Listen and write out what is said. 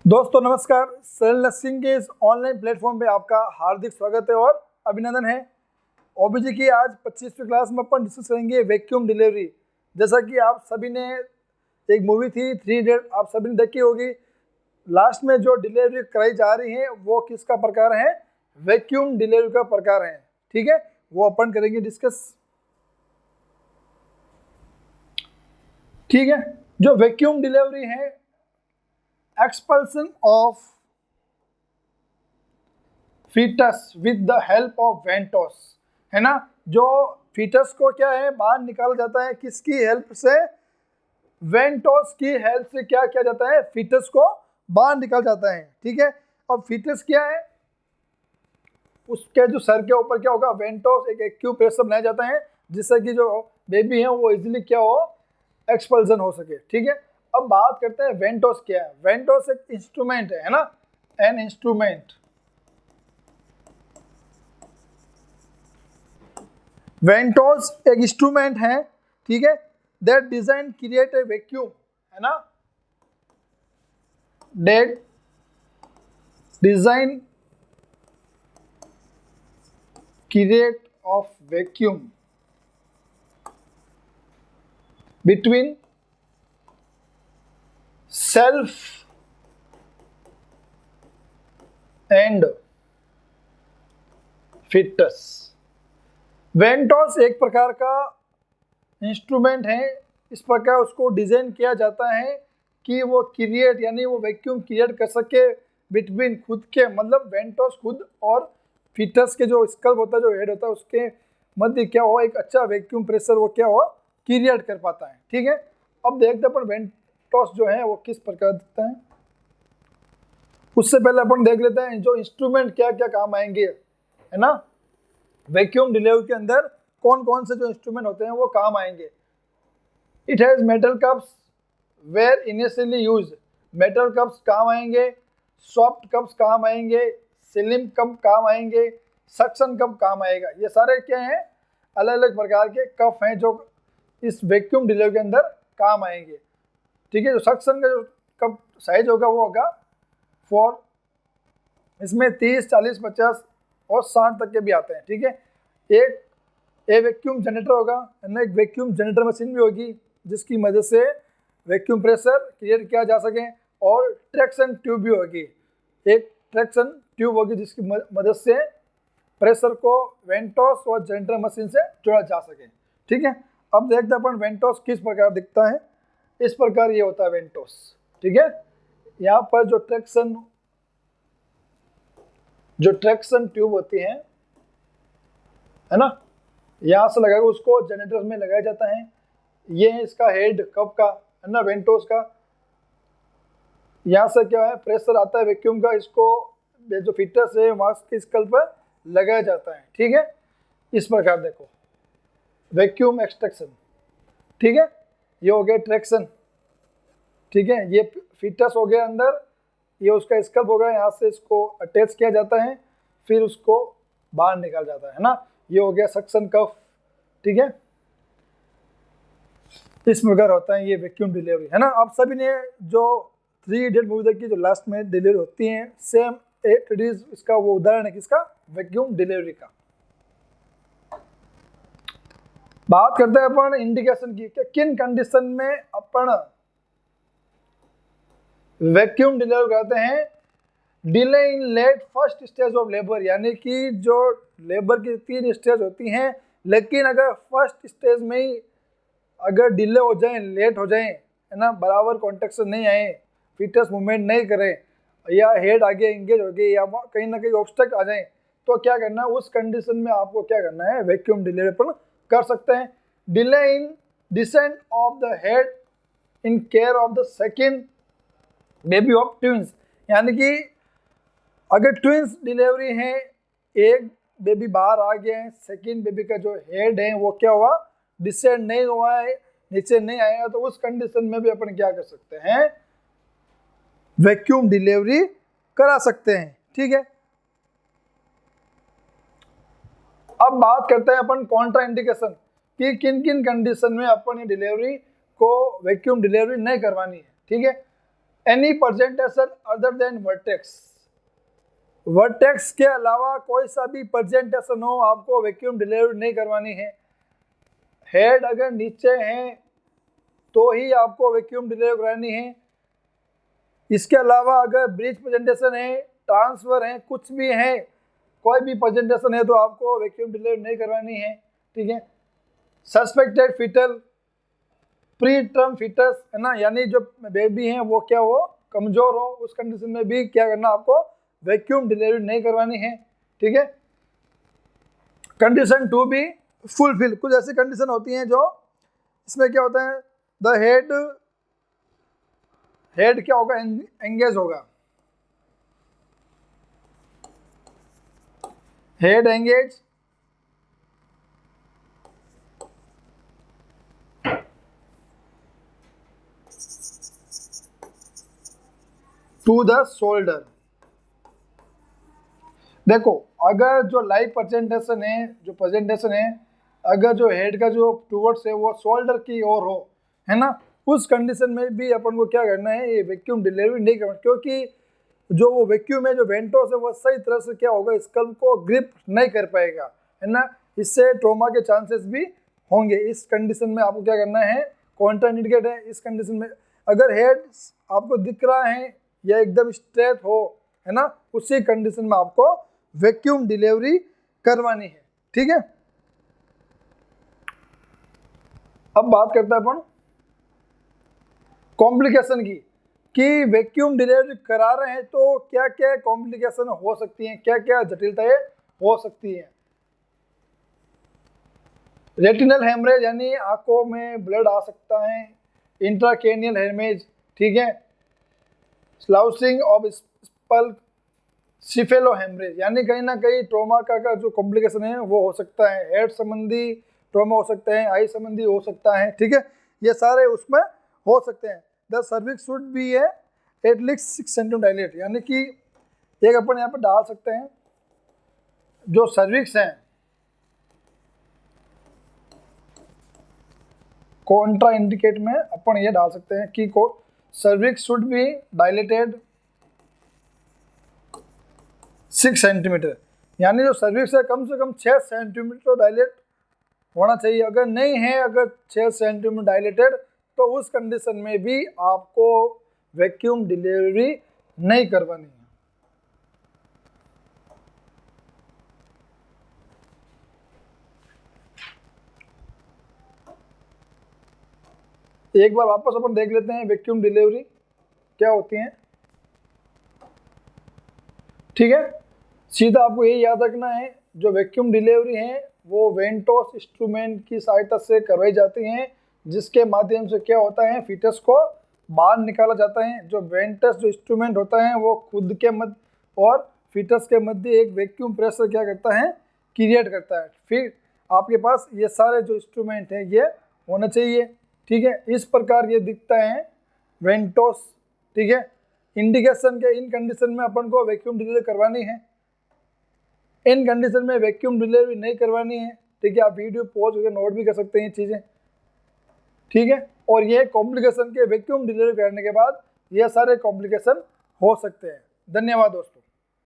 दोस्तों नमस्कार। सरल नर्सिंग के इस ऑनलाइन प्लेटफॉर्म पे आपका हार्दिक स्वागत है और अभिनंदन है। ओबीजी की आज 25वीं क्लास में अपन डिस्कस करेंगे वैक्यूम डिलीवरी। जैसा कि आप सभी ने एक मूवी थी 3 इडियट, आप सभी ने देखी होगी। लास्ट में जो डिलीवरी कराई जा रही है वो किसका प्रकार है? वैक्यूम डिलीवरी का प्रकार है। ठीक है, वो अपन करेंगे डिस्कस। ठीक है, जो वैक्यूम डिलीवरी है, expulsion of fetus with the help of ventouse, है ना। जो फीटस को क्या है बाहर निकाला जाता है, किसकी हेल्प से? वेंटोस की हेल्प से क्या किया जाता है? फीटस को बाहर निकाल जाता है। ठीक है, अब फीटस क्या है? उसके जो सर के ऊपर क्या होगा? वेंटोस, एक एक्यूप्रेशर बनाया जाता है जिससे कि जो बेबी है वो इजीली क्या हो, एक्सपल्सन हो सके। ठीक है, अब बात करते हैं वेंटोस क्या है। वेंटोस एक इंस्ट्रूमेंट है ना, एन इंस्ट्रूमेंट। वेंटोस एक इंस्ट्रूमेंट है, ठीक है, that design create a vacuum, है ना, that design create of vacuum between self and fetus. Ventouse एक प्रकार का इंस्ट्रूमेंट है, इस प्रकार उसको डिजाइन किया जाता है कि वो क्रिएट यानी वो वैक्यूम क्रिएट कर सके बिटवीन खुद के, मतलब वेंटोस खुद और फीटस के जो स्कल्प होता है, जो हेड होता है, उसके मध्य क्या हो, एक अच्छा वैक्यूम प्रेशर वो क्या हो, क्रिएट कर पाता है। ठीक है, अब देखते हैं अपन वेंटोस जो है वो किस प्रकार दिखता है। उससे पहले अपन देख लेते हैं जो इंस्ट्रूमेंट क्या क्या काम आएंगे, है ना। वैक्यूम डिलीवरी के अंदर कौन कौन से जो इंस्ट्रूमेंट होते हैं वो काम आएंगे। It has metal cups where initially use, metal cups काम आएंगे, सॉफ्ट कप्स काम आएंगे, स्लिम कप काम आएंगे, सक्शन कप काम आएगा। ये सारे क्या हैं? अलग अलग प्रकार के कप हैं जो इस वैक्यूम डिलीवरी के अंदर काम आएंगे। ठीक है, जो सक्शन का जो कप साइज होगा वो होगा 4, इसमें 30, 40, 50 और 60 तक के भी आते हैं। ठीक है, एक वैक्यूम जनरेटर होगा, एक वैक्यूम जनरेटर मशीन भी होगी जिसकी मदद से वैक्यूम प्रेशर क्रिएट किया जा सके, और ट्रैक्शन ट्यूब भी होगी, एक ट्रैक्शन ट्यूब होगी जिसकी मदद से प्रेशर को वेंटोस और जनरेटर मशीन से जोड़ा जा सके। ठीक है, अब देखते हैं अपन वेंटोस किस प्रकार दिखता है। इस प्रकार ये होता है वेंटोस। ठीक है, यहाँ पर जो ट्रैक्शन ट्यूब होती है ना, यहाँ से लगाकर उसको जनरेटर में लगाया जाता है। ये है इसका हेड कप का, है ना, वेंटोस का। यहाँ से क्या है, प्रेशर आता है वैक्यूम का, इसको जो फीटस है मास्क के स्कल पर लगाया जाता है। ठीक है, इस प्रकार देखो वैक्यूम एक्सट्रैक्शन। ठीक है, ये हो गया ट्रैक्शन। ठीक है, ये फीटस हो गया अंदर, ये उसका स्कल्प होगा, यहाँ से इसको अटैच किया जाता है, फिर उसको बाहर निकाल जाता है ना। ये हो गया सक्शन कफ। ठीक है, इस प्रकार होता है ये वैक्यूम डिलीवरी, है ना। आप सभी ने जो 3 इडियट मूवी देखी, जो लास्ट में डिलीवरी होती है, सेम इट इज, इसका वो उदाहरण है किसका? वैक्यूम डिलीवरी का। बात करते हैं अपन इंडिकेशन की, कि किन कंडीशन में अपन वैक्यूम डिलीवरी करते हैं। Delay in let first stage of labour, यानी कि जो लेबर की 3 स्टेज होती हैं, लेकिन अगर फर्स्ट स्टेज में ही अगर डिले हो जाए, लेट हो जाए, है ना, बराबर कॉन्ट्रैक्शन नहीं आए, फीटस मूवमेंट नहीं करें, या हेड आगे एंगेज हो गई, या कहीं ना कहीं ऑब्स्टेकल आ जाए, तो क्या करना है उस कंडीशन में? आपको क्या करना है? वैक्यूम डिलीवरी पर कर सकते हैं। Delay in descent of the head in care of the second baby of twins, यानी कि अगर ट्विंस डिलीवरी है, एक बेबी बाहर आ गया है, सेकेंड बेबी का जो हेड है वो क्या हुआ, डिसेंड नहीं हुआ है, नीचे नहीं आया, तो उस कंडीशन में भी अपन क्या कर सकते हैं? वैक्यूम डिलीवरी करा सकते हैं। ठीक है, अब बात करते हैं अपन कॉन्ट्रा इंडिकेशन कि किन किन कंडीशन में अपन ये डिलीवरी को वैक्यूम डिलीवरी नहीं करवानी है। ठीक है, any presentation other than vertex, vertex के अलावा कोई सा भी प्रेजेंटेशन हो आपको वैक्यूम डिलीवरी नहीं करवानी है। हेड अगर नीचे हैं तो ही आपको वैक्यूम डिलीवरी करानी है। इसके अलावा अगर ब्रिज प्रेजेंटेशन है, ट्रांसफर है, कुछ भी है, कोई भी प्रेजेंटेशन है तो आपको वैक्यूम डिलीवरी नहीं करवानी है। ठीक है। Suspected fetal, pre term fetus है ना, यानी जो बेबी है वो क्या हो कमजोर हो, उस कंडीशन में भी क्या करना आपको वैक्यूम डिलीवरी नहीं करवानी है। ठीक है। कंडीशन 2 भी फुलफिल, कुछ ऐसी कंडीशन होती हैं जो इसमें क्या होता है, द हेड क्या होगा एंगेज होगा, head engage to the shoulder. देखो अगर जो लाइव प्रेजेंटेशन है, अगर जो हेड का जो टूवर्ड्स है वो शोल्डर की ओर हो, है ना, उस कंडीशन में भी अपन को क्या करना है, ये वैक्यूम डिलीवरी नहीं करना, क्योंकि जो वो वैक्यूम है, जो वेंटोस है, वो सही तरह से क्या होगा स्कल्प को ग्रिप नहीं कर पाएगा, है ना, इससे ट्रोमा के चांसेस भी होंगे। इस कंडीशन में आपको क्या करना है, कॉन्ट्राइंडिकेट है। इस कंडीशन में अगर हेड आपको दिख रहा है या एकदम स्ट्रेट हो, है ना, उसी कंडीशन में आपको वैक्यूम डिलीवरी करवानी है। ठीक है। अब बात करते हैं अपन कॉम्प्लिकेशन की, कि वैक्यूम डिलीवरी करा रहे हैं तो क्या क्या कॉम्प्लिकेशन हो सकती हैं, क्या क्या जटिलताएं हो सकती हैं। रेटिनल हेमरेज यानी आंखों में ब्लड आ सकता है, इंट्राक्रेनियल हेमरेज, ठीक है, स्लाउसिंग ऑफ स्पल्क, सिफेलो हेमरेज, यानी कहीं ना कहीं ट्रोमा का जो कॉम्प्लिकेशन है वो हो सकता है, हेड संबंधी ट्रोमा हो सकता है, आई संबंधी हो सकता है। ठीक है, ये सारे उसमें हो सकते हैं। द सर्विक्स शुड बी है एटलीस्ट 6 सेंटीमीटर डायलेट, यानी कि एक अपन यहाँ पे डाल सकते हैं जो सर्विक्स हैं, कॉन्ट्रा इंडिकेट में अपन ये डाल सकते हैं कि cervix should be dilated 6 centimetre, यानी जो सर्विक्स है कम से कम 6 सेंटीमीटर डायलेट होना चाहिए। अगर नहीं है, अगर 6 सेंटीमीटर डायलेटेड, तो उस कंडीशन में भी आपको वैक्यूम डिलीवरी नहीं करवानी है। एक बार वापस अपन देख लेते हैं वैक्यूम डिलीवरी क्या होती है। ठीक है, सीधा आपको ये याद रखना है, जो वैक्यूम डिलीवरी है वो वेंटोस इंस्ट्रूमेंट की सहायता से करवाई जाती हैं, जिसके माध्यम से क्या होता है, फीटस को बाहर निकाला जाता है। जो वेंटस जो इंस्ट्रूमेंट होता है वो खुद के मध्य और फीटस के मध्य एक वैक्यूम प्रेशर क्या करता है, क्रिएट करता है। फिर आपके पास ये सारे जो इंस्ट्रूमेंट हैं ये होने चाहिए। ठीक है, इस प्रकार ये दिखता है वेंटोस। ठीक है, इंडिकेशन के इन कंडीशन में अपन को वैक्यूम डिलीवरी करवानी है, इन कंडीशन में वैक्यूम डिलीवरी नहीं करवानी है। ठीक है, आप वीडियो पॉज करके नोट भी कर सकते हैं ये चीज़ें। ठीक है, और ये कॉम्प्लिकेशन के वैक्यूम डिलीवरी करने के बाद ये सारे कॉम्प्लिकेशन हो सकते हैं। धन्यवाद दोस्तों।